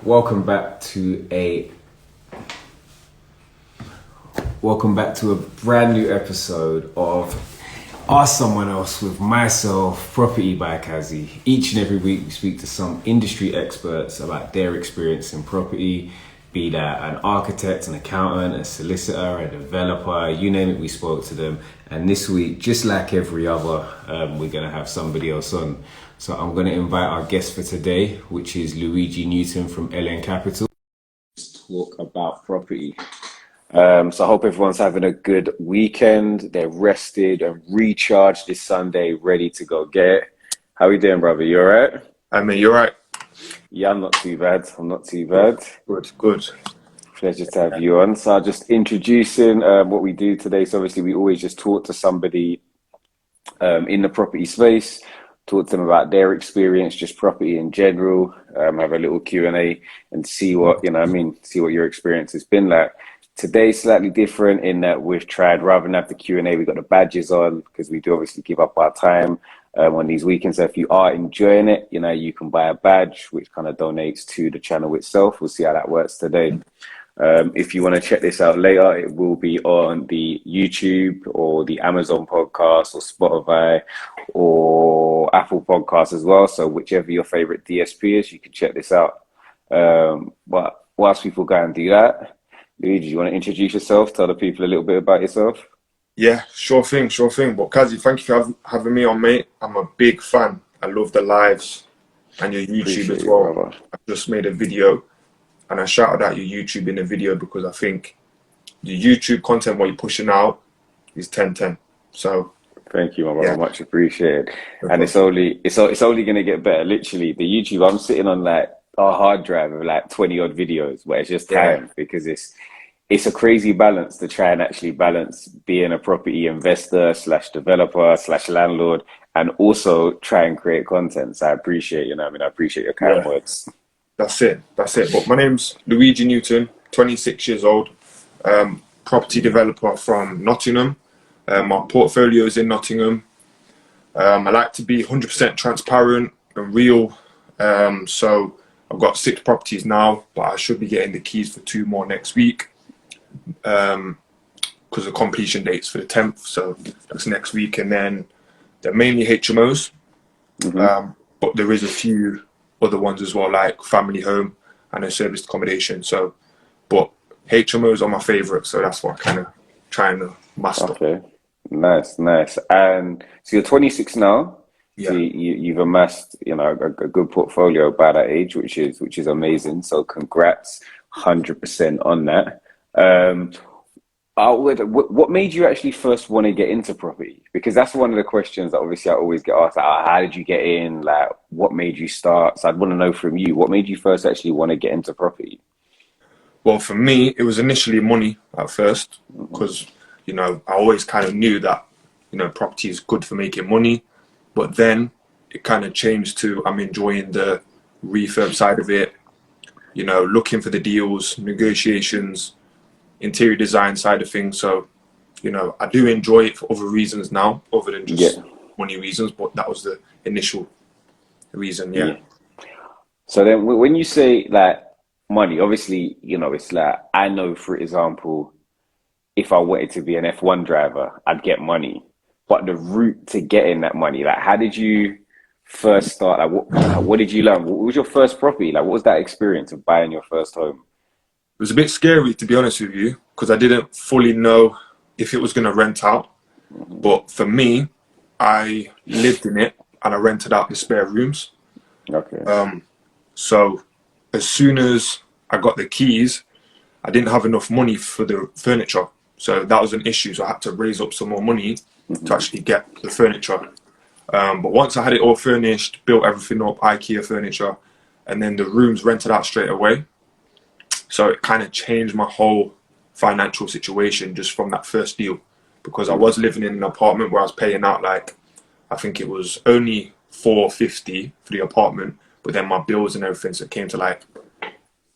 Welcome back to a brand new episode of Ask Someone Else with myself, Property by Kazi. Each and every week we speak to some industry experts about their experience in property, be that an architect, an accountant, a solicitor, a developer, you name it, we spoke to them. And this week, just like every other, we're going to have somebody else on. So I'm going to invite our guest for today, which is Luigi Newton from LN Capital. Let's talk about property. So I hope everyone's having a good weekend. They're rested and recharged this Sunday, ready to go get it. How are you doing, brother? You all right? I mean, you're right. Yeah, I'm not too bad. Good. Pleasure to have you on. So just introducing what we do today. So obviously we always just talk to somebody in the property space, talk to them about their experience, just property in general, have a little Q&A and see what, see what your experience has been like. Today's slightly different in that we've tried, rather than have the Q&A, we've got the badges on because we do obviously give up our time on these weekends. So if you are enjoying it, you can buy a badge, which kind of donates to the channel itself. We'll see how that works today. If you want to check this out later, it will be on the YouTube or the Amazon podcast or Spotify or Apple Podcasts as well. So whichever your favorite DSP is, you can check this out. But whilst people go and do that, Luigi, do you want to introduce yourself? Tell the people a little bit about yourself. Yeah, sure thing. But Kazi, thank you for having me on, mate. I'm a big fan. I love the lives and your YouTube Appreciate as well. You, brother. I just made a video and I shouted out your YouTube in the video because I think the YouTube content, what you're pushing out, is 10/10. So thank you, my brother. Yeah. Much appreciated. No And it's only going to get better. Literally, the YouTube, I'm sitting on like a hard drive of like 20 odd videos where it's just time because it's a crazy balance to try and actually balance being a property investor / developer / landlord and also try and create content. So I appreciate, I appreciate your kind words. That's it. But my name's Luigi Newton, 26 years old, property developer from Nottingham. My portfolio is in Nottingham. I like to be 100% transparent and real. So I've got 6 properties now, but I should be getting the keys for 2 more next week because the completion date's for the 10th. So that's next week. And then they're mainly HMOs, but there is a few other ones as well, like family home and a serviced accommodation. So, but HMOs are my favorite, so that's what I'm kind of trying to master. Okay, nice. And so you're 26 now. Yeah. So you've amassed, a good portfolio by that age, which is amazing. So congrats, 100% on that. What made you actually first want to get into property? Because that's one of the questions that obviously I always get asked. Like, how did you get in? Like, what made you start? So I'd want to know from you, what made you first actually want to get into property? Well, for me, it was initially money at first because, I always kind of knew that, property is good for making money. But then it kind of changed to I'm enjoying the refurb side of it, looking for the deals, negotiations, interior design side of things. So, I do enjoy it for other reasons now, other than just money reasons. But that was the initial reason, yeah. So then when you say like money, obviously, it's like, I know, for example, if I wanted to be an F1 driver, I'd get money. But the route to getting that money, like, how did you first start? Like, what did you learn? What was your first property? Like, what was that experience of buying your first home? It was a bit scary, to be honest with you, because I didn't fully know if it was going to rent out. But for me, I lived in it and I rented out the spare rooms. Okay. So as soon as I got the keys, I didn't have enough money for the furniture. So that was an issue. So I had to raise up some more money to actually get the furniture. But once I had it all furnished, built everything up, IKEA furniture, and then the rooms rented out straight away. So it kind of changed my whole financial situation just from that first deal, because I was living in an apartment where I was paying out like, I think it was only $450 for the apartment, but then my bills and everything, so it came to like,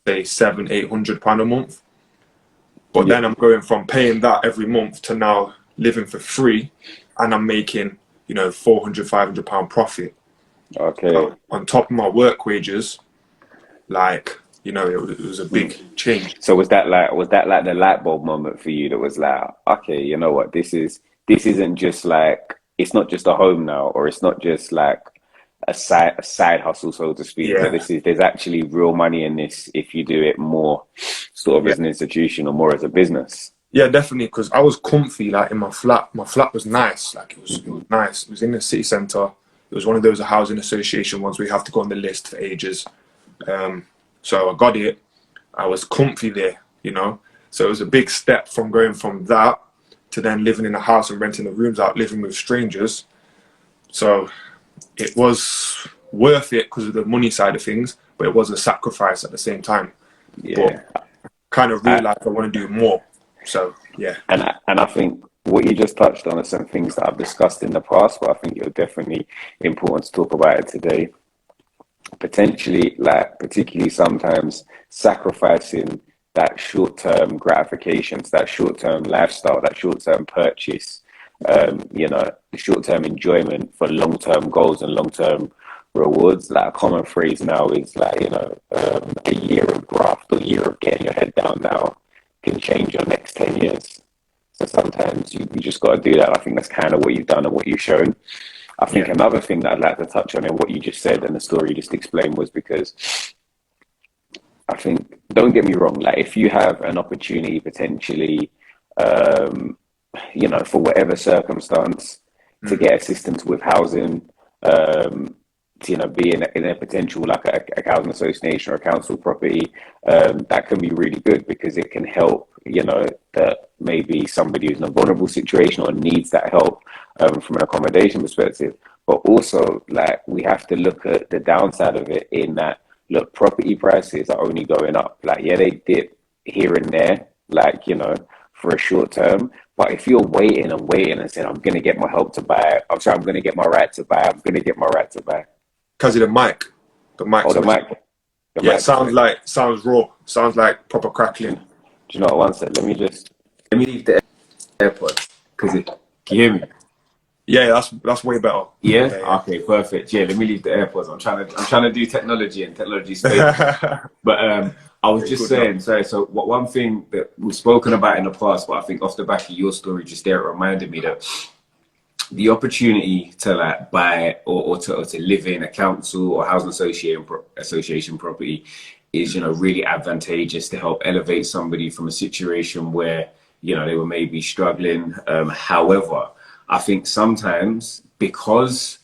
say, £700-800 a month. But then I'm going from paying that every month to now living for free, and I'm making, £400-500 profit. Okay. On top of my work wages, like, you know, it was a big change. So was that like the light bulb moment for you that was like, okay, you know what, this isn't just like, it's not just a home now, or it's not just like a side hustle, so to speak, but Yeah, there's actually real money in this if you do it more sort of yeah, as an institution or more as a business. yeah, definitely. Because I was comfy, like in my flat. My flat was nice, like it was nice. It was in the city centre. It was one of those housing association ones where you have to go on the list for ages. Um, so I got it. I was comfy there, you know. So it was a big step from going from that to then living in a house and renting the rooms out, living with strangers. So it was worth it because of the money side of things, but it was a sacrifice at the same time. But Yeah. kind of I, realized I want to do more. So yeah, and I think what you just touched on are some things that I've discussed in the past, but I think it's definitely important to talk about it today. Potentially, like particularly sometimes sacrificing that short-term gratifications, that short-term lifestyle, that short-term purchase, the short-term enjoyment for long-term goals and long-term rewards. Like a common phrase now is like, a year of graft or year of getting your head down now can change your next 10 years. So sometimes you just got to do that. I think that's kind of what you've done and what you've shown. I think yeah, another thing that I'd like to touch on in what you just said and the story you just explained was because I think, don't get me wrong, like if you have an opportunity potentially, um, for whatever circumstance, to mm, get assistance with housing, um, to, be in a potential like a housing association or a council property, that can be really good because it can help, that maybe somebody who's in a vulnerable situation or needs that help from an accommodation perspective. But also, like, we have to look at the downside of it in that, look, property prices are only going up. Like, yeah, they dip here and there, like, for a short term. But if you're waiting and waiting and saying, I'm going to get my help to buy, I'm sorry, I'm going to get my right to buy, I'm going to get my right to buy. because of the Oh, mic's the messing. mic, the Yeah, mic is. sounds raw, sounds like proper Do crackling. you know what? One sec. Let me leave the AirPods because it. Can you hear me? Yeah, that's way better. Yeah. Yeah, Okay. Perfect. Yeah. Let me leave the AirPods. I'm trying to do technology and technology space. yeah. But I was Very just good, man. saying. Sorry. So one thing that we've spoken about in the past, but I think off the back of your story just there, it reminded me that the opportunity to like buy or to live in a council or housing association property is really advantageous to help elevate somebody from a situation where they were maybe struggling. However, I think sometimes because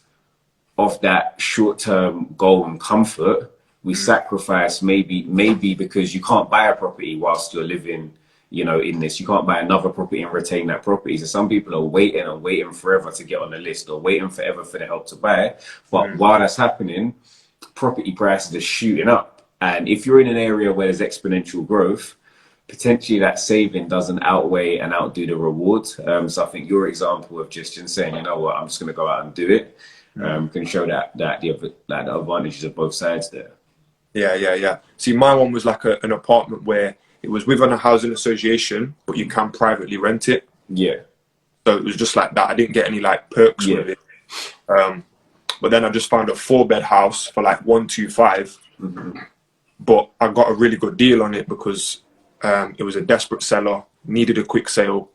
of that short-term goal and comfort, we Mm, sacrifice maybe because you can't buy a property whilst you're living, in this. You can't buy another property and retain that property. So some people are waiting and waiting forever to get on the list or waiting forever for the help to buy. But mm, while that's happening, property prices are shooting up. And if you're in an area where there's exponential growth, potentially that saving doesn't outweigh and outdo the rewards. So I think your example of just saying, you know what, I'm just going to go out and do it, mm. can show the advantages of both sides there. Yeah, yeah, yeah. See, my one was like an apartment where it was within a housing association, but you can privately rent it. Yeah, So it was just like that. I didn't get any like perks yeah, with it. Um, but then I just found a 4-bed house for like 125. But I got a really good deal on it because it was a desperate seller, needed a quick sale.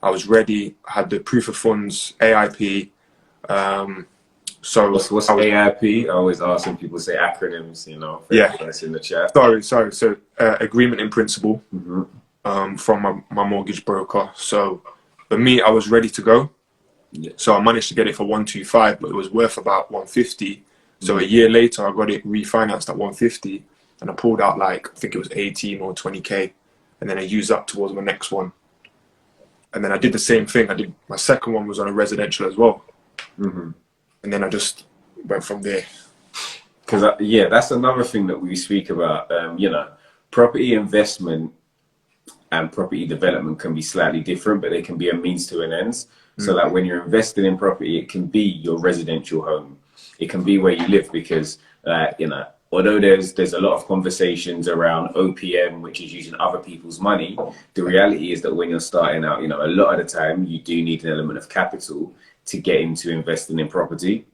I was ready, had the proof of funds, AIP. Um, so What's I was, AIP? I always ask when people say acronyms. For yeah, everyone that's in the chat. sorry. So agreement in principle Hmm. from my mortgage broker. So for me, I was ready to go. Yeah. So I managed to get it for 125, but it was worth about 150. So a Hmm. year later, I got it refinanced at 150, and I pulled out like I think it was 18 or 20k, and then I used that towards my next one. And then I did the same thing. I did my second one was on a residential as well, Hmm. and then I just went from there. Because that's another thing that we speak about. Property investment and property development can be slightly different, but they can be a means to an end. So, Mm, like when you're investing in property, it can be your residential home. It can be where you live because, although there's a lot of conversations around OPM, which is using other people's money, the reality is that when you're starting out, a lot of the time you do need an element of capital to get into investing in property.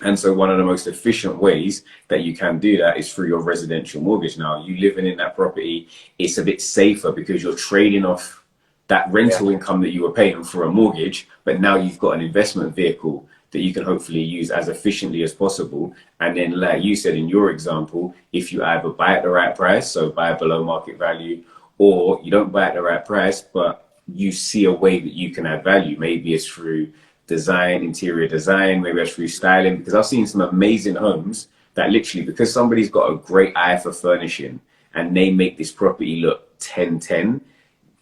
And so one of the most efficient ways that you can do that is through your residential mortgage. Now, you living in that property, it's a bit safer because you're trading off that Yeah. rental income that you were paying for a mortgage, but now you've got an investment vehicle that you can hopefully use as efficiently as possible. And then, like you said in your example, if you either buy at the right price, so buy below market value, or you don't buy at the right price, but you see a way that you can add value. Maybe it's through design, interior design, maybe it's through styling, because I've seen some amazing homes that literally, because somebody's got a great eye for furnishing and they make this property look 10/10,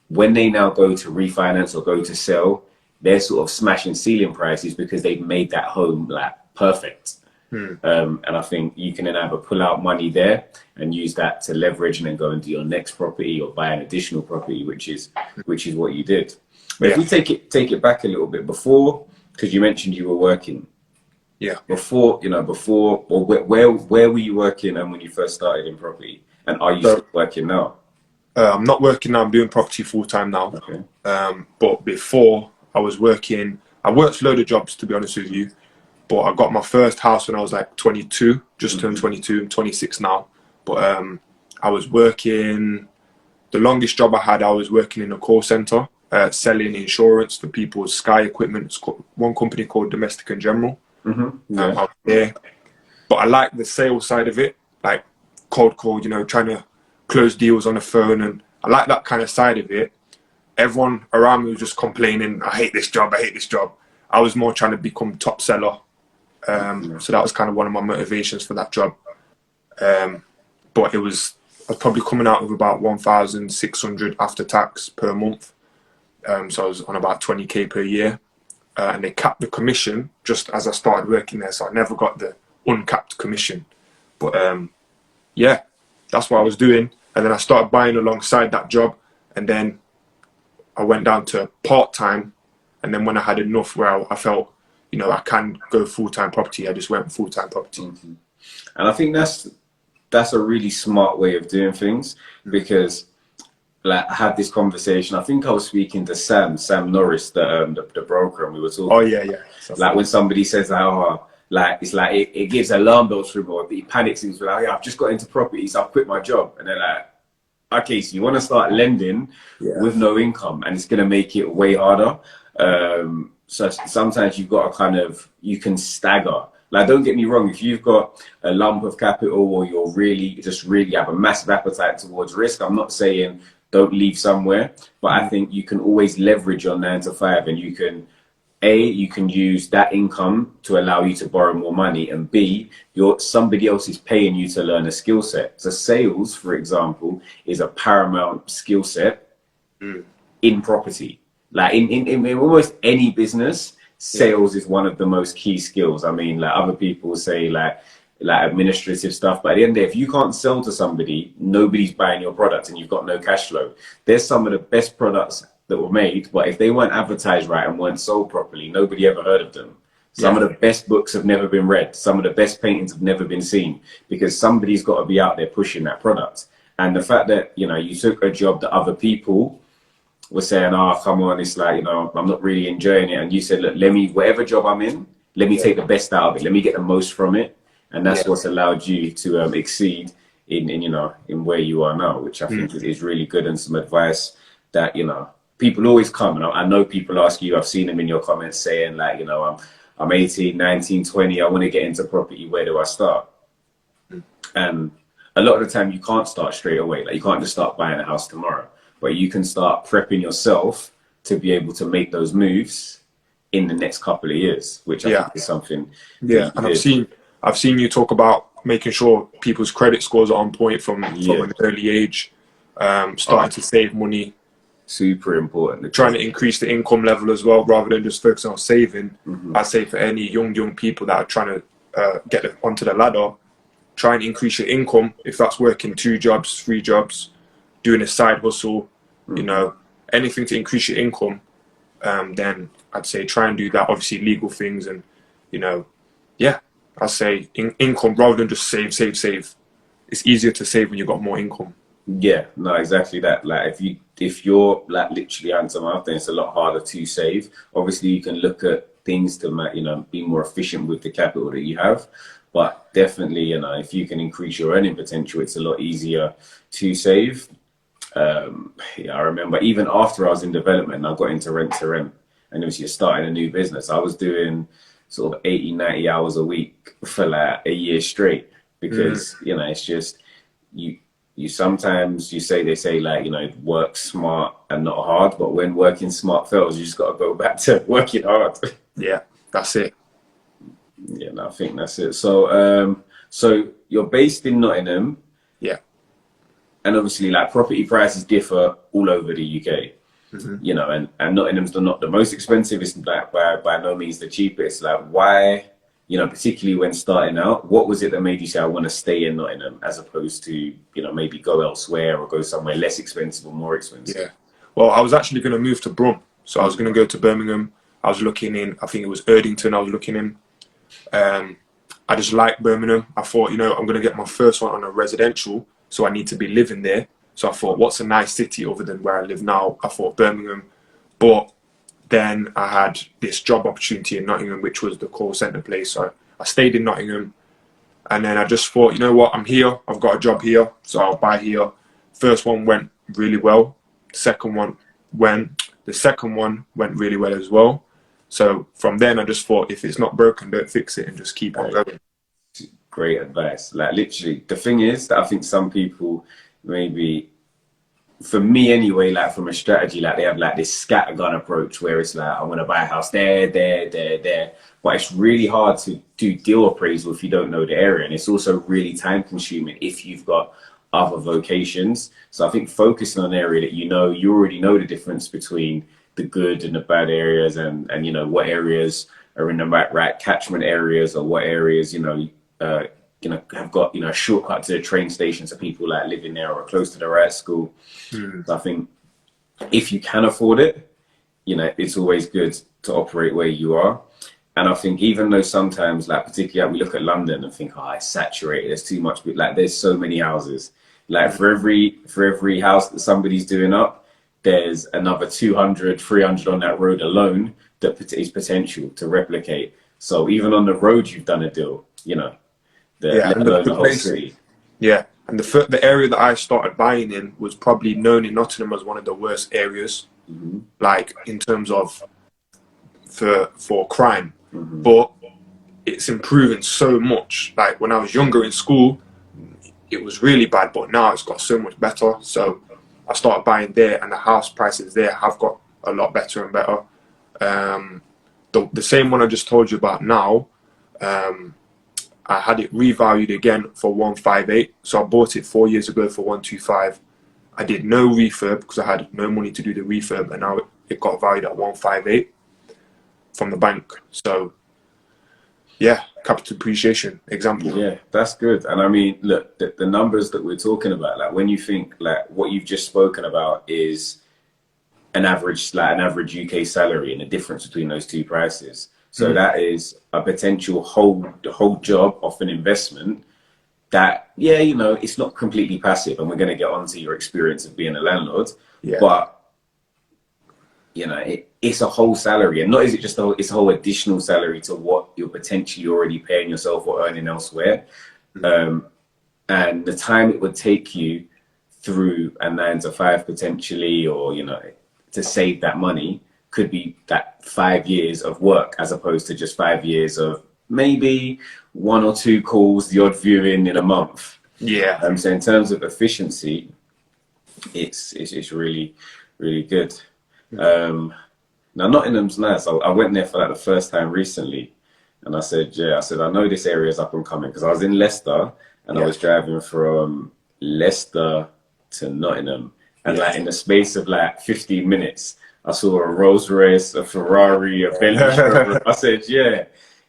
when they now go to refinance or go to sell, they're sort of smashing ceiling prices because they've made that home like perfect. And I think you can then either pull out money there and use that to leverage and then go into your next property or buy an additional property, which is what you did. But if we take it back a little bit before, because you mentioned you were working. Yeah. Before, or where were you working and when you first started in property? And are you still working now? I'm not working now. I'm doing property full time now. Okay. But before I was working, I worked a load of jobs, to be honest with you. But I got my first house when I was like 22, just turned 22, I'm 26 now. But I was working, the longest job I had, I was working in a call center, selling insurance for people's Sky equipment. It's one company called Domestic and General. I was there. But I like the sales side of it, like cold call, trying to close deals on the phone. And I like that kind of side of it. Everyone around me was just complaining, I hate this job, I hate this job. I was more trying to become top seller. So that was kind of one of my motivations for that job. But I was probably coming out with about 1,600 after tax per month. So I was on about 20k per year. And they capped the commission just as I started working there. So I never got the uncapped commission. But yeah, that's what I was doing. And then I started buying alongside that job. And then I went down to part-time. And then when I had enough where I felt, I can go full-time property, I just went full-time property. And I think that's a really smart way of doing things, because like I had this conversation, I think I was speaking to Sam Norris, the broker, and we were talking. Oh yeah. Like when somebody says, it's like it gives alarm bells through, or he panics and he's like, I've just got into properties, I've quit my job. And they're like, okay, so you want to start lending with no income, and it's going to make it way harder. So sometimes you've got to you can stagger. Like, don't get me wrong, if you've got a lump of capital or you're really have a massive appetite towards risk, I'm not saying don't leave somewhere, but I think you can always leverage your 9 to 5, and you can use that income to allow you to borrow more money, and B, somebody else is paying you to learn a skill set. So sales, for example, is a paramount skill set in property. Like in almost any business, sales is one of the most key skills. I mean, like other people say like administrative stuff, but at the end of the day, if you can't sell to somebody, nobody's buying your product and you've got no cash flow. There's some of the best products that were made, but if they weren't advertised right and weren't sold properly, nobody ever heard of them. Some of the best books have never been read. Some of the best paintings have never been seen, because somebody's got to be out there pushing that product. And the fact that, you took a job that other people were saying, oh, come on, it's like, I'm not really enjoying it. And you said, look, whatever job I'm in, let me take the best out of it. Let me get the most from it. And that's what's allowed you to exceed in where you are now, which I think is really good, and some advice that, people always come. And I know people ask you, I've seen them in your comments saying like, I'm 18, 19, 20, I want to get into property. Where do I start? And a lot of the time you can't start straight away. Like you can't just start buying a house tomorrow, but you can start prepping yourself to be able to make those moves in the next couple of years, which I think is something. Yeah, and I've seen you talk about making sure people's credit scores are on point from an early age, starting to save money. Super important. Trying to increase the income level as well, rather than just focusing on saving. I'd say for any young people that are trying to get onto the ladder, try and increase your income. If that's working 2 jobs, 3 jobs, doing a side hustle, anything to increase your income, then I'd say try and do that. Obviously legal things, and I'd say income rather than just save. It's easier to save when you've got more income. Yeah, no, exactly that. Like if you're like literally hand to mouth, then it's a lot harder to save. Obviously you can look at things to, be more efficient with the capital that you have. But definitely, if you can increase your earning potential, it's a lot easier to save. Yeah, I remember even after I was in development, I got into rent to rent, and obviously starting a new business. I was doing sort of 80, 90 hours a week for like a year straight because, it's just you sometimes they say like, work smart and not hard, but when working smart fails, you just got to go back to working hard. Yeah, that's it. Yeah, no, I think that's it. So you're based in Nottingham. Yeah. And obviously, like, property prices differ all over the UK, and Nottingham's not the most expensive. It's like by no means the cheapest. Like, why, particularly when starting out, what was it that made you say, I want to stay in Nottingham as opposed to, maybe go elsewhere or go somewhere less expensive or more expensive? Yeah. Well, I was actually going to move to Brum. So I was going to go to Birmingham. I was looking in, I think it was Erdington I was looking in. I just liked Birmingham. I thought, I'm going to get my first one on a residential. So I need to be living there. So I thought, what's a nice city other than where I live now? I thought Birmingham. But then I had this job opportunity in Nottingham, which was the call centre place. So I stayed in Nottingham. And then I just thought, you know what? I'm here. I've got a job here. So I'll buy here. First one went really well. The second one went really well as well. So from then I just thought, if it's not broken, don't fix it and just keep on going. Great advice. Like, literally, the thing is that I think some people, maybe, for me anyway, like from a strategy, like they have like this scattergun approach where it's like, I want to buy a house there, there. But it's really hard to do deal appraisal if you don't know the area. And it's also really time consuming if you've got other vocations. So I think focusing on an area that you already know the difference between the good and the bad areas, and what areas are in the right catchment areas, or what areas have got a shortcut to the train station, so people like living there or close to the right school. So I think if you can afford it, it's always good to operate where you are. And I think even though sometimes, like particularly we look at London and think, it's saturated, there's too much, but like there's so many houses. Like for every house that somebody's doing up, there's another 200, 300 on that road alone that is potential to replicate. So even on the road, you've done a deal, let alone the whole city. Yeah, and the area that I started buying in was probably known in Nottingham as one of the worst areas, like in terms of for crime. But it's improving so much. Like when I was younger in school, it was really bad, but now it's got so much better. So I started buying there, and the house prices there have got a lot better and better. The same one I just told you about now, I had it revalued again for 158. So I bought it 4 years ago for 125. I did no refurb because I had no money to do the refurb, and now it got valued at 158 from the bank. So yeah, capital appreciation example. Yeah, that's good. And I mean, look, the numbers that we're talking about, like when you think like what you've just spoken about is an average UK salary, and the difference between those two prices. So that is a potential whole job of an investment that, it's not completely passive, and we're going to get onto your experience of being a landlord, but it's a whole salary, and not is it just it's a whole additional salary to what you're potentially already paying yourself or earning elsewhere. And the time it would take you through a 9 to 5 potentially, or to save that money, could be that 5 years of work as opposed to just 5 years of maybe 1 or 2 calls, the odd viewing in a month. So in terms of efficiency, it's really, really good. Now Nottingham's nice. I went there for like the first time recently, and I said, I know this area is up and coming, because I was in Leicester, and I was driving from Leicester to Nottingham, and like in the space of like 15 minutes, I saw a Rolls Royce, a Ferrari, a Bentley. I said,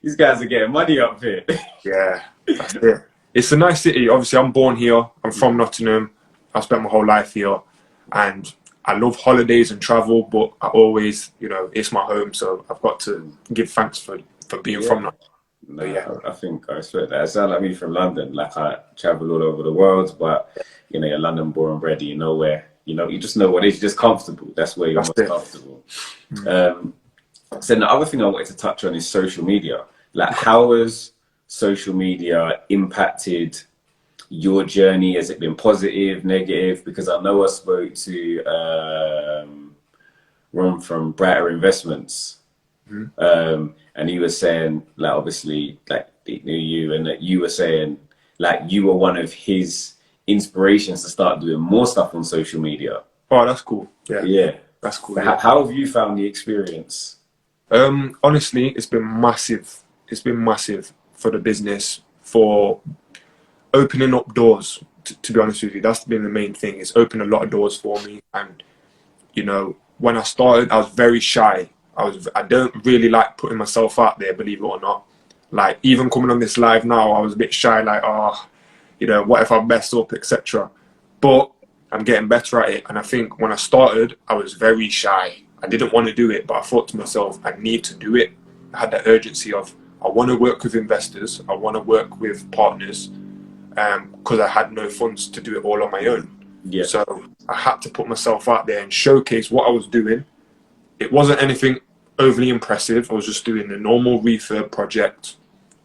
these guys are getting money up here. Yeah, that's it. It's a nice city. Obviously, I'm born here. I'm from Nottingham. I spent my whole life here, and I love holidays and travel, but I always, it's my home, so I've got to give thanks for being from Nottingham. No, I think I respect that. It sounds like me from London. Like I travel all over the world, but you're London born and bred. You know where, you just know what it is. You're just comfortable. That's where you're most comfortable. So the other thing I wanted to touch on is social media. Like, how has social media impacted your journey? Has it been positive, negative? Because I know I spoke to Ron from Brighter Investments, and he was saying, like, obviously, like, he knew you, and that you were saying, like, you were one of his inspirations to start doing more stuff on social media. Oh, that's cool. Yeah, Yeah. that's cool. So Yeah. how have you found the experience? Honestly, it's been massive. It's been massive for the business, for opening up doors. To be honest with you, that's been the main thing. It's opened a lot of doors for me. And you know, when I started, I was very shy. I don't really like putting myself out there, believe it or not. Like even coming on this live now, I was a bit shy. Like, oh, you know, what if I mess up, etc. But I'm getting better at it. And I think when I started, I was very shy. I didn't want to do it, but I thought to myself, I need to do it. I had that urgency of, I want to work with investors. I want to work with partners, because I had no funds to do it all on my own. Yeah. So I had to put myself out there and showcase what I was doing. It wasn't anything overly impressive. I was just doing a normal refurb project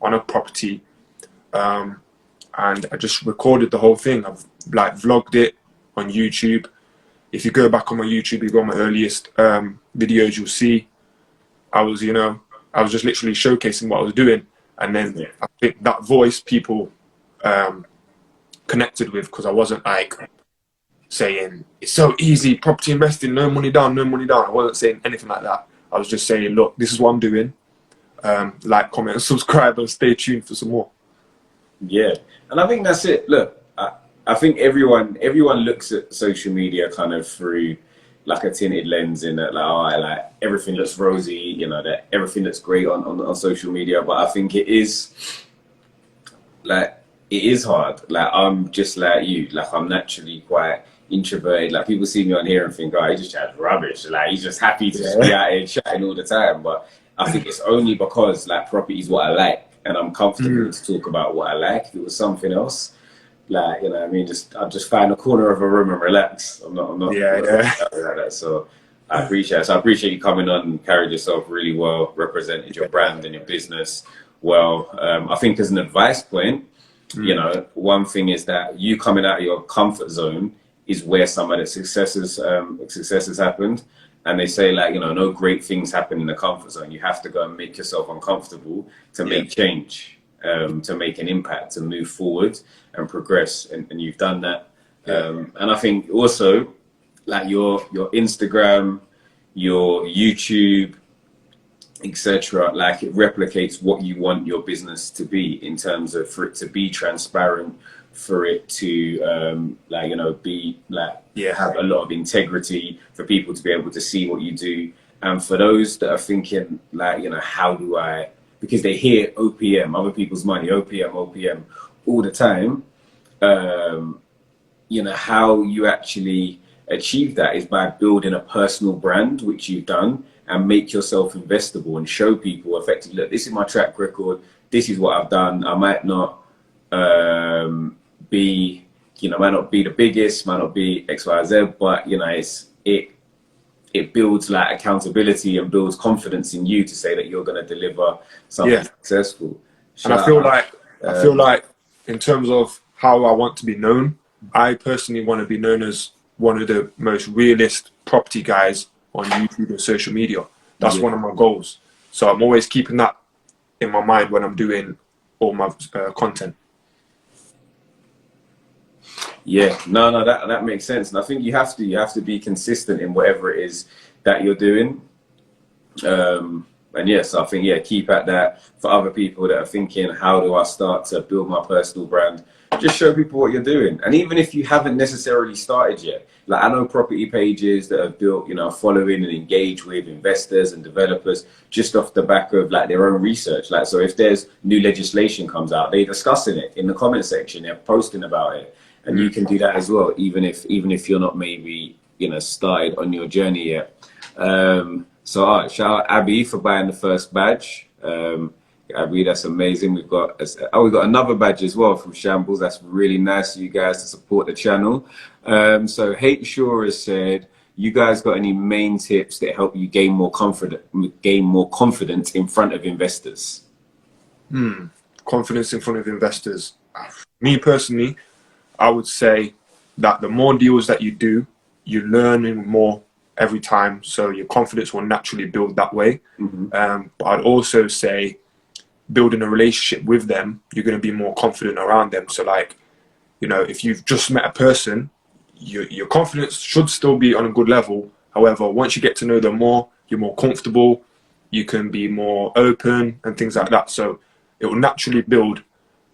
on a property. And I just recorded the whole thing. I've like vlogged it on YouTube. If you go back on my YouTube, you go on my earliest videos, you'll see I was just literally showcasing what I was doing. And then I think that voice people connected with, because I wasn't like saying it's so easy, property investing, no money down, no money down. I wasn't saying anything like that. I was just saying, look, this is what I'm doing. Like, comment, and subscribe, and stay tuned for some more. Yeah, and I think that's it. Look, I think everyone looks at social media kind of through like a tinted lens, in that, like, oh, like everything looks rosy, you know, that everything looks great on social media. But I think it is hard. Like, I'm just like you. Like, I'm naturally quite introverted. Like, people see me on here and think, oh, he just chats rubbish. Like, he's just happy to just be out here chatting all the time. But I think it's only because like property is what I like, and I'm comfortable to talk about what I like. If it was something else, like, you know what I mean, I'll just find a corner of a room and relax. I'm not like that. So I appreciate it. So I appreciate you coming on and carried yourself really well, represented your brand and your business well. I think as an advice point, you know, one thing is that you coming out of your comfort zone is where some of the successes happened. And they say, like, you know, no great things happen in the comfort zone. You have to go and make yourself uncomfortable to make change, to make an impact, to move forward and progress. And you've done that. And I think also, like, your Instagram, your YouTube, etc., like, it replicates what you want your business to be, in terms of for it to be transparent, for it to like, you know, be like, have a lot of integrity, for people to be able to see what you do. And for those that are thinking, like, you know, how do I, because they hear OPM, other people's money, OPM all the time, you know, how you actually achieve that is by building a personal brand, which you've done, and make yourself investable and show people effectively, look, this is my track record, this is what I've done. I might not be, you know, might not be the biggest, might not be X, Y, Z, but, you know, it builds like accountability and builds confidence in you to say that you're going to deliver something successful. And I feel like in terms of how I want to be known, I personally want to be known as one of the most realist property guys on YouTube and social media. That's one of my goals. So I'm always keeping that in my mind when I'm doing all my content. Yeah, no, that makes sense. And I think you have to be consistent in whatever it is that you're doing. And yes, I think, keep at that. For other people that are thinking, how do I start to build my personal brand? Just show people what you're doing. And even if you haven't necessarily started yet, like, I know property pages that have built, you know, following and engage with investors and developers just off the back of like their own research. Like, so if there's new legislation comes out, they're discussing it in the comment section, they're posting about it. And you can do that as well, even if you're not maybe, you know, started on your journey yet. So all right, shout out Abby for buying the first badge. Abby, that's amazing. We've got another badge as well from Shambles. That's really nice of you guys to support the channel. So Hate Sure has said, you guys got any main tips that help you gain more confidence in front of investors? Confidence in front of investors. Me personally, I would say that the more deals that you do, you're learning more every time, so your confidence will naturally build that way. But I'd also say building a relationship with them, you're going to be more confident around them. So like, you know, if you've just met a person, your confidence should still be on a good level. However, once you get to know them more, you're more comfortable, you can be more open and things like that. So it will naturally build.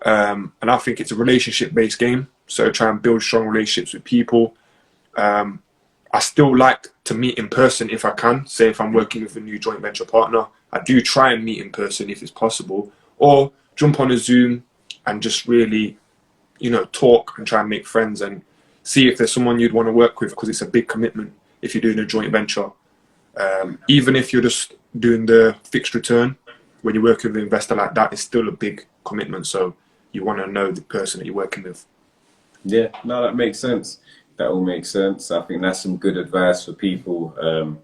And I think it's a relationship-based game. So try and build strong relationships with people. I still like to meet in person if I can. Say if I'm working with a new joint venture partner, I do try and meet in person if it's possible, or jump on a Zoom and just really, you know, talk and try and make friends and see if there's someone you'd want to work with, because it's a big commitment if you're doing a joint venture. Even if you're just doing the fixed return, when you're working with an investor like that, it's still a big commitment. So you want to know the person that you're working with. Yeah, no, that makes sense. That all makes sense. I think that's some good advice for people.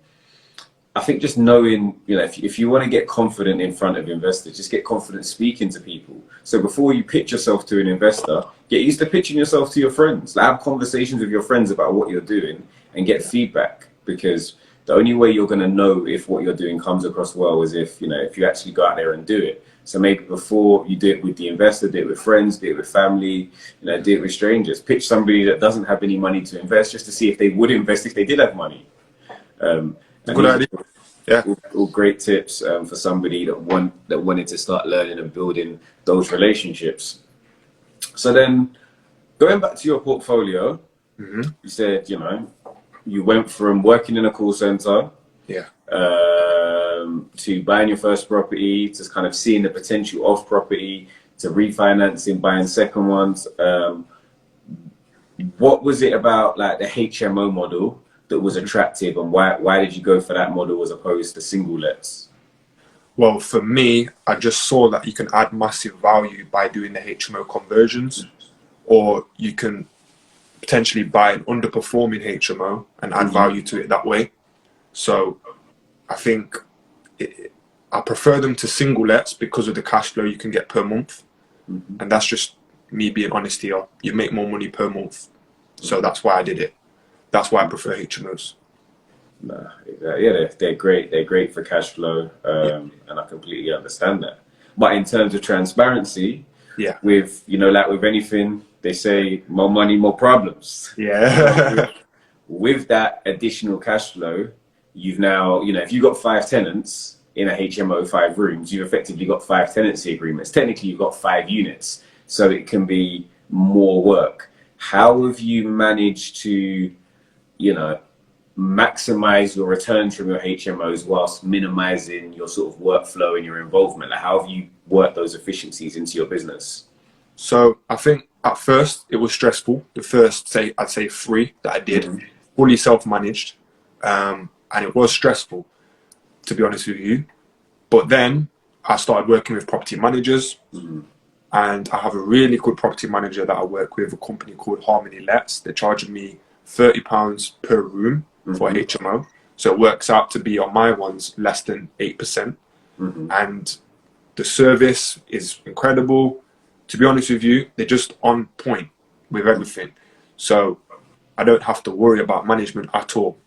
I think just knowing, you know, if you want to get confident in front of investors, just get confident speaking to people. So before you pitch yourself to an investor, get used to pitching yourself to your friends. Like, have conversations with your friends about what you're doing and get feedback, because the only way you're going to know if what you're doing comes across well is if, you know, if you actually go out there and do it. So maybe before you do it with the investor, do it with friends, do it with family, you know, do it with strangers. Pitch somebody that doesn't have any money to invest just to see if they would invest if they did have money. Good idea. Yeah. All great tips for somebody that wanted to start learning and building those relationships. So then, going back to your portfolio, you said, you know, you went from working in a call center, to buying your first property, to kind of seeing the potential of property, to refinancing, buying second ones. What was it about like the HMO model that was attractive, and why did you go for that model as opposed to single lets? Well, for me, I just saw that you can add massive value by doing the HMO conversions, or you can potentially buy an underperforming HMO and add value to it that way. So I think I prefer them to single lets because of the cash flow you can get per month. And that's just me being honest here. You make more money per month. So that's why I did it. That's why I prefer HMOs. Nah, yeah, they're great. They're great for cash flow, and I completely understand that. But in terms of transparency, with, you know, like with anything, they say more money, more problems. Yeah. With that additional cash flow, you've now, you know, if you've got 5 tenants in a HMO, 5 rooms, you've effectively got 5 tenancy agreements. Technically, you've got 5 units, so it can be more work. How have you managed to, you know, maximize your returns from your HMOs whilst minimizing your sort of workflow and your involvement? Like, how have you worked those efficiencies into your business? So I think at first it was stressful. The first, I'd say 3 that I did, fully self-managed, and it was stressful, to be honest with you. But then I started working with property managers, and I have a really good property manager that I work with, a company called Harmony Lets. They're charging me £30 per room for HMO. So it works out to be on my ones less than 8%. And the service is incredible. To be honest with you, they're just on point with everything. So I don't have to worry about management at all.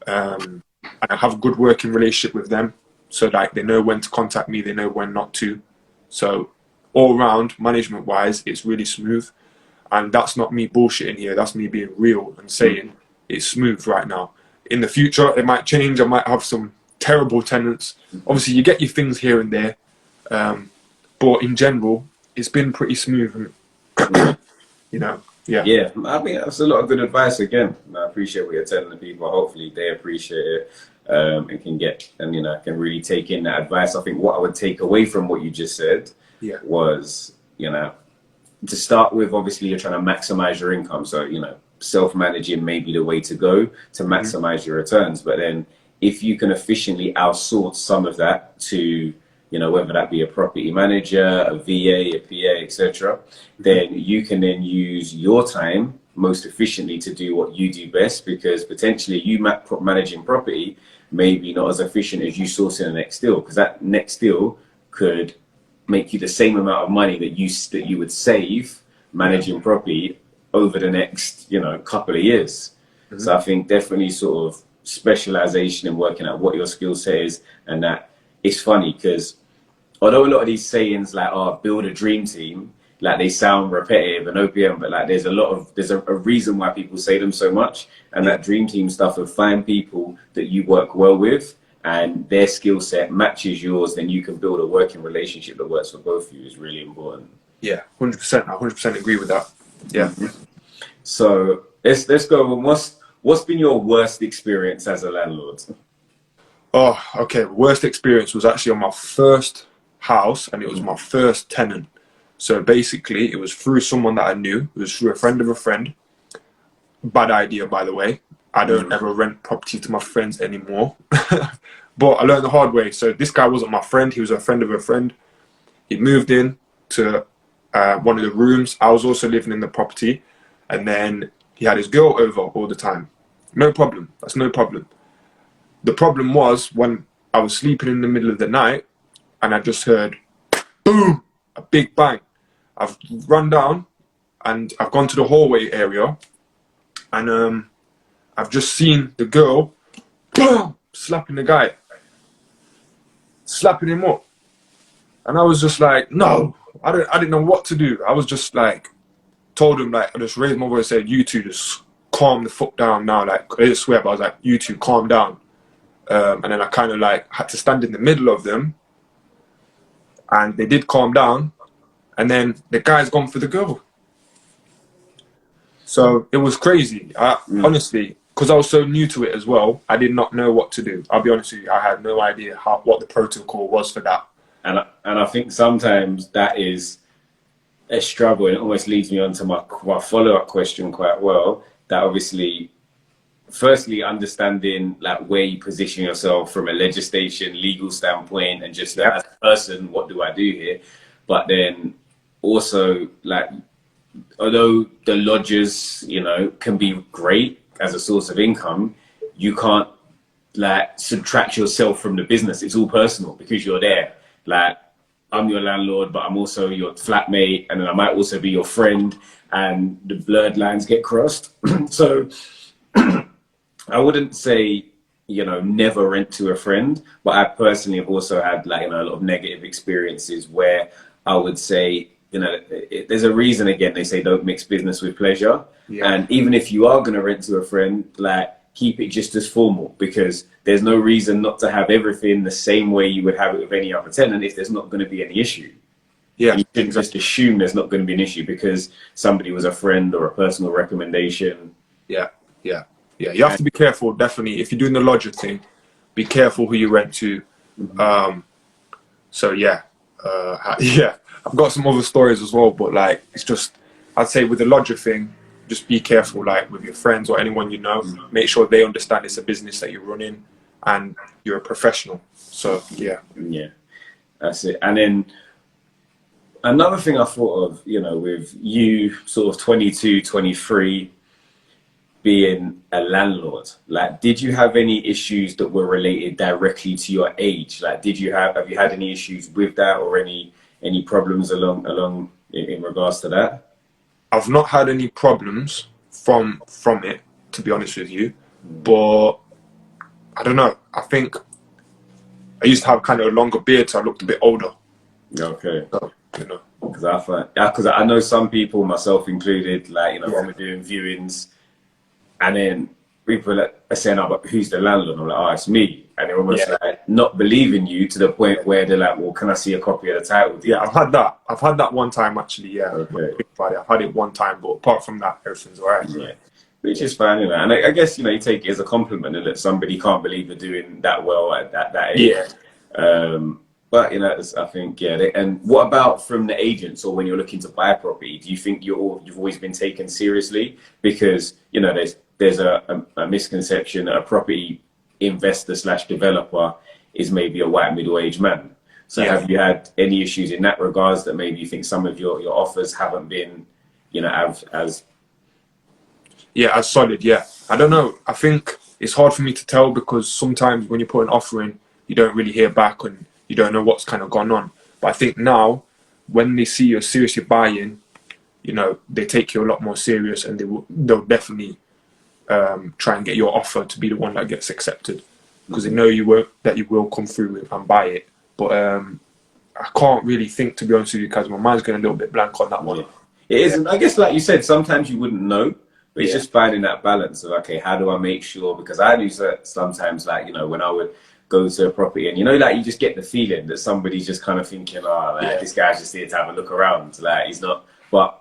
And I have a good working relationship with them. So like they know when to contact me, they know when not to. So all round, management wise, it's really smooth. And that's not me bullshitting here. That's me being real and saying it's smooth right now. In the future, it might change. I might have some terrible tenants. Obviously, you get your things here and there. But in general, it's been pretty smooth. You know, Yeah, I think that's a lot of good advice again. And I appreciate what you're telling the people. Hopefully they appreciate it, and can get, and, you know, can really take in that advice. I think what I would take away from what you just said was, you know, to start with, obviously you're trying to maximize your income. So, you know, self-managing may be the way to go to maximize your returns. But then if you can efficiently outsource some of that to, you know, whether that be a property manager, a VA, a PA, etc., then you can then use your time most efficiently to do what you do best, because potentially you managing property may be not as efficient as you sourcing the next deal, because that next deal could make you the same amount of money that you would save managing property over the next, you know, couple of years. So I think definitely sort of specialization and working out what your skill set is. And that it's funny because although a lot of these sayings like, oh, build a dream team, like they sound repetitive and OPM, but like there's a reason why people say them so much. And that dream team stuff of find people that you work well with and their skill set matches yours, then you can build a working relationship that works for both of you is really important. Yeah, 100%. I 100% agree with that. Yeah. So let's go on. What's been your worst experience as a landlord? Oh, okay. Worst experience was actually on my first house, and it was my first tenant. So basically, it was through someone that I knew. It was through a friend of a friend. Bad idea, by the way. I don't ever rent property to my friends anymore. But I learned the hard way. So this guy wasn't my friend. He was a friend of a friend. He moved in to one of the rooms. I was also living in the property. And then he had his girl over all the time. No problem. That's no problem. The problem was when I was sleeping in the middle of the night and I just heard, boom, a big bang. I've run down and I've gone to the hallway area and I've just seen the girl, boom, slapping the guy, slapping him up. And I was just like, no, I didn't know what to do. I was just like, told him, like, I just raised my voice and said, you two just calm the fuck down now. Like, I didn't swear, but I was like, you two calm down. And then I kind of like had to stand in the middle of them. And they did calm down. And then the guy's gone for the girl. So it was crazy. Honestly, because I was so new to it as well, I did not know what to do. I'll be honest with you, I had no idea what the protocol was for that. And I think sometimes that is a struggle, and it almost leads me on to my follow-up question quite well. That obviously, firstly, understanding like where you position yourself from a legislation, legal standpoint, and just as a person, what do I do here? But then also, like, although the lodgers, you know, can be great as a source of income, you can't like subtract yourself from the business. It's all personal because you're there. Like, I'm your landlord, but I'm also your flatmate, and then I might also be your friend, and the blurred lines get crossed. So I wouldn't say, you know, never rent to a friend, but I personally have also had, like, you know, a lot of negative experiences where I would say, you know, there's a reason, again, they say don't mix business with pleasure. And even if you are going to rent to a friend, like, keep it just as formal, because there's no reason not to have everything the same way you would have it with any other tenant if there's not going to be any issue. Yeah, you shouldn't just assume there's not going to be an issue because somebody was a friend or a personal recommendation. Yeah. You have to be careful, definitely. If you're doing the lodger thing, be careful who you rent to. So yeah, I've got some other stories as well, but like, it's just, I'd say with the lodger thing, just be careful, like with your friends or anyone you know. Make sure they understand it's a business that you're running and you're a professional. So yeah, that's it. And then another thing I thought of, you know, with you sort of 22, 23 being a landlord, like, did you have any issues that were related directly to your age? Like, have you had any issues with that, or any problems along in regards to that? I've not had any problems from it, to be honest with you, but I don't know. I think I used to have kind of a longer beard, so I looked a bit older. Okay. So, you know, because I know some people, myself included, like, you know, when we're doing viewings, and then people are saying, "Oh, but who's the landlord?" I'm like, "Oh, it's me," and they're almost like not believing you to the point where they're like, "Well, can I see a copy of the title deed?" Yeah, I've had that. I've had that one time actually. Yeah, okay. I've had it one time, but apart from that, everything's alright. Yeah, which is fine, you know. And I guess, you know, you take it as a compliment that somebody can't believe you're doing that well at that age. Yeah. But you know, I think and what about from the agents, or when you're looking to buy a property? Do you think you've always been taken seriously? Because, you know, there's a misconception that a property investor / developer is maybe a white middle-aged man. So have you had any issues in that regards that maybe you think some of your offers haven't been, you know, as Yeah, as solid. Yeah, I don't know. I think it's hard for me to tell because sometimes when you put an offer in, you don't really hear back and you don't know what's kind of gone on. But I think now, when they see you're seriously buying, they take you a lot more serious and they'll definitely try and get your offer to be the one that gets accepted because they know that you will come through with and buy it. But I can't really think, to be honest with you, because my mind's going a little bit blank on that one. Yeah. It is, and I guess, like you said, sometimes you wouldn't know, but it's Yeah. just finding that balance of, okay, how do I make sure? Because I do sometimes, like, when I would go to a property and, like, you just get the feeling that somebody's just kind of thinking, oh, like, Yeah. this guy's just here to have a look around. Like, he's not, but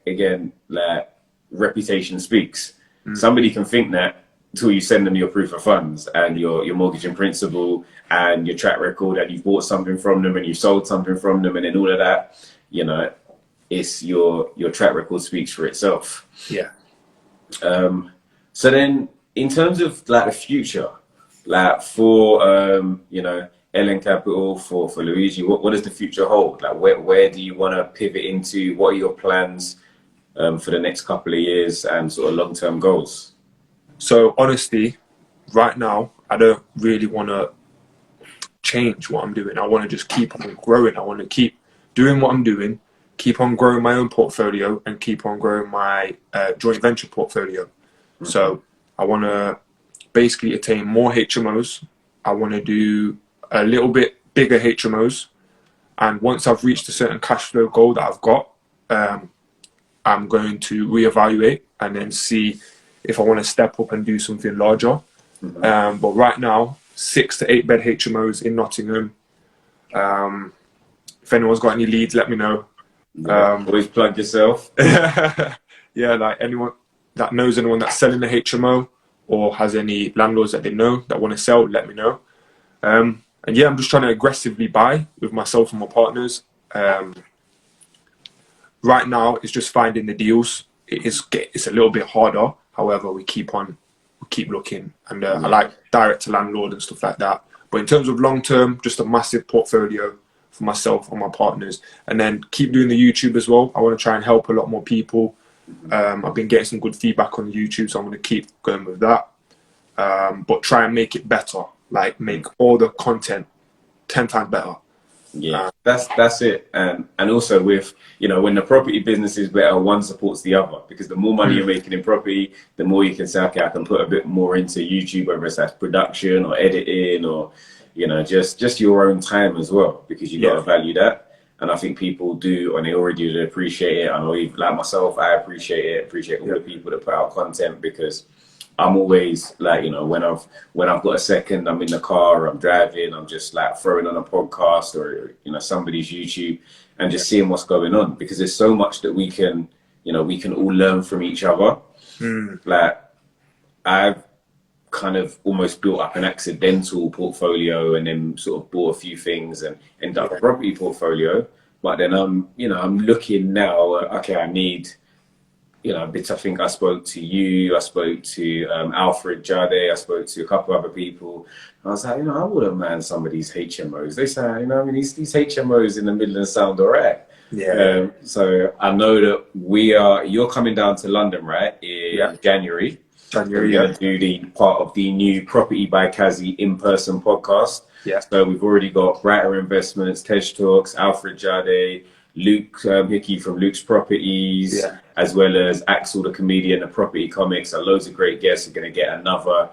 again, like, reputation speaks. Somebody can think that until you send them your proof of funds and your mortgage in principle and your track record, and you've bought something from them and you've sold something from them, and then all of that, it's your track record speaks for itself. Yeah. So then, in terms of like the future, like for LN Capital, for Luigi, what does the future hold? Like where do you want to pivot into? What are your plans for the next couple of years and sort of long-term goals? So honestly, right now, I don't really want to change what I'm doing. I want to just keep on growing. I want to keep doing what I'm doing, keep on growing my own portfolio, and keep on growing my joint venture portfolio. So I want to basically attain more HMOs. I want to do a little bit bigger HMOs. And once I've reached a certain cash flow goal that I've got, I'm going to reevaluate and then see if I want to step up and do something larger. But right now, 6 to 8 bed HMOs in Nottingham. If anyone's got any leads, let me know. Always plug yourself. Yeah, like anyone that knows anyone that's selling the HMO or has any landlords that they know that want to sell, let me know. And yeah, I'm just trying to aggressively buy with myself and my partners. Right now, it's just finding the deals. It's a little bit harder. However, we keep looking, and I like direct to landlord and stuff like that. But in terms of long term, just a massive portfolio for myself and my partners, and then keep doing the YouTube as well. I want to try and help a lot more people. I've been getting some good feedback on YouTube, so I'm going to keep going with that. But try and make it better, like make all the content 10 times better. Yeah, that's it. And also with, when the property business is better, one supports the other, because the more money you're making in property, the more you can say, okay, I can put a bit more into YouTube, whether it's that's production or editing or, just your own time as well, because you've got to value that. And I think people do, and they already do appreciate it. I know, like myself, I appreciate all the people that put out content, because I'm always like, when I've got a second, I'm in the car, I'm driving, I'm just like throwing on a podcast or, somebody's YouTube and just seeing what's going on, because there's so much that we can all learn from each other. Like, I've kind of almost built up an accidental portfolio and then sort of bought a few things and ended up a property portfolio. But then I'm looking now, okay, I need, bits. I think I spoke to you, I spoke to Alfred Jade, I spoke to a couple other people. I was like, I wouldn't mind some of these HMOs. They say, these HMOs in the Midlands sound all right. Yeah. So I know that you're coming down to London, right, in January. We're going to do the part of the new Property by Kazi in-person podcast. Yeah. So we've already got Brighter Investments, Tej Talks, Alfred Jade, Luke Hickey from Luke's Properties, as well as Axel the comedian, the Property Comics, and loads of great guests. Are going to get another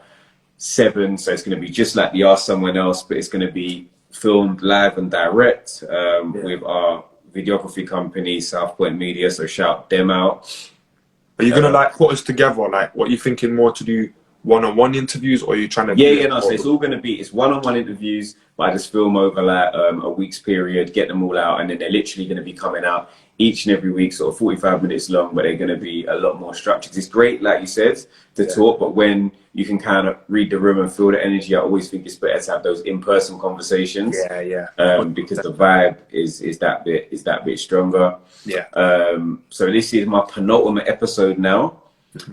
7, so it's going to be just like the Ask Someone Else, but it's going to be filmed live and direct with our videography company, South Point Media, so shout them out. Are you gonna like put us together? Like, what are you thinking more to do? One-on-one interviews, or are you trying to? So it's all going to be one-on-one interviews, but I just film over like a week's period, get them all out, and then they're literally going to be coming out each and every week, sort of 45 minutes long, but they're going to be a lot more structured. It's great, like you said, to talk, but when you can kind of read the room and feel the energy, I always think it's better to have those in-person conversations. Because the vibe is that bit stronger. So this is my penultimate episode now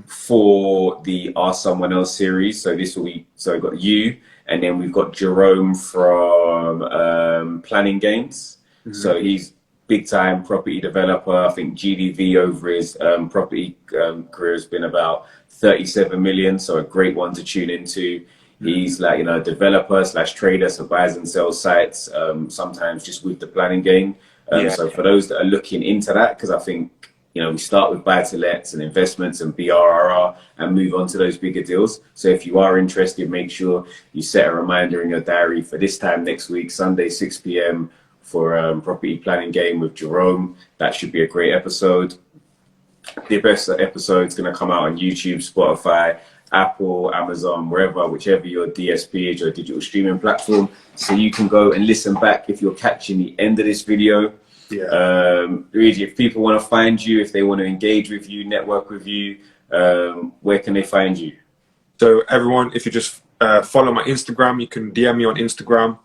for the Ask Someone Else series. So this week, so I've got you, and then we've got Jerome from Planning Games. So he's big time property developer. I think GDV over his property career has been about 37 million, so a great one to tune into. He's like, you know, a developer slash trader, so buys and sells sites, sometimes just with the planning game. So for those that are looking into that, because I think, you know, we start with buy-to-lets and investments and BRRR and move on to those bigger deals. So if you are interested, make sure you set a reminder in your diary for this time next week, Sunday, 6 p.m. for property planning game with Jerome. That should be a great episode. The best episode is going to come out on YouTube, Spotify, Apple, Amazon, wherever, whichever your DSP is, your digital streaming platform. So you can go and listen back if you're catching the end of this video. Luigi, if people want to find you, if they want to engage with you, network with you, where can they find you? So everyone, if you just follow my Instagram, you can DM me on Instagram.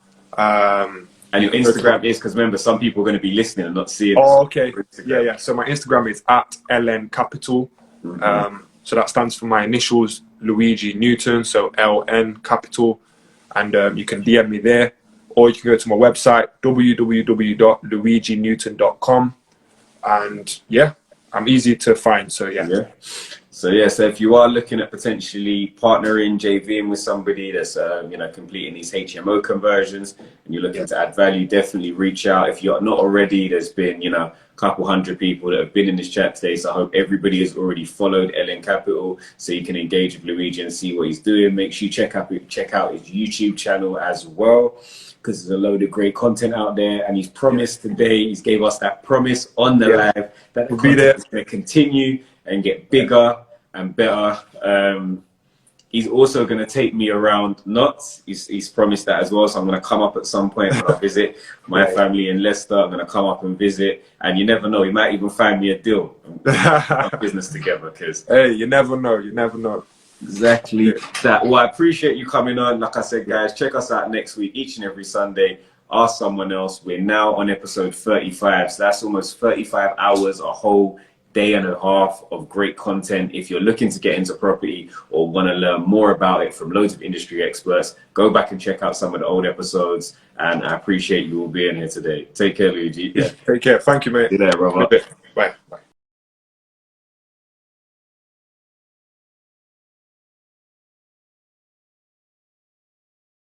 And your Instagram is, because remember, some people are going to be listening and not seeing. Oh, okay. Yeah. So my Instagram is at LN Capital. So that stands for my initials, Luigi Newton. So LN Capital, and you can DM me there, or you can go to my website www.luiginewton.com, and yeah, I'm easy to find. So yeah. So if you are looking at potentially partnering, JVing with somebody that's you know, completing these HMO conversions, and you're looking to add value, definitely reach out. If you're not already, there's been, you know, a couple hundred people that have been in this chat today. So I hope everybody has already followed LN Capital, so you can engage with Luigi and see what he's doing. Make sure you check out his YouTube channel as well, because there's a load of great content out there. And he's promised today, he's gave us that promise on the live that the content is going to continue and get bigger and better. He's also going to take me around nuts. He's promised that as well. So I'm going to come up at some point when I visit my family in Leicester. I'm going to come up and visit, and you never know, he might even find me a deal. Business together, because hey, you never know. You never know. Exactly that. Well, I appreciate you coming on. Like I said, guys, check us out next week, each and every Sunday. Ask someone else. We're now on episode 35, so that's almost 35 hours, a whole day and a half of great content. If you're looking to get into property or want to learn more about it from loads of industry experts, go back and check out some of the old episodes. And I appreciate you all being here today. Take care, Luigi. Take care. Thank you, mate. See you there, brother. Bye.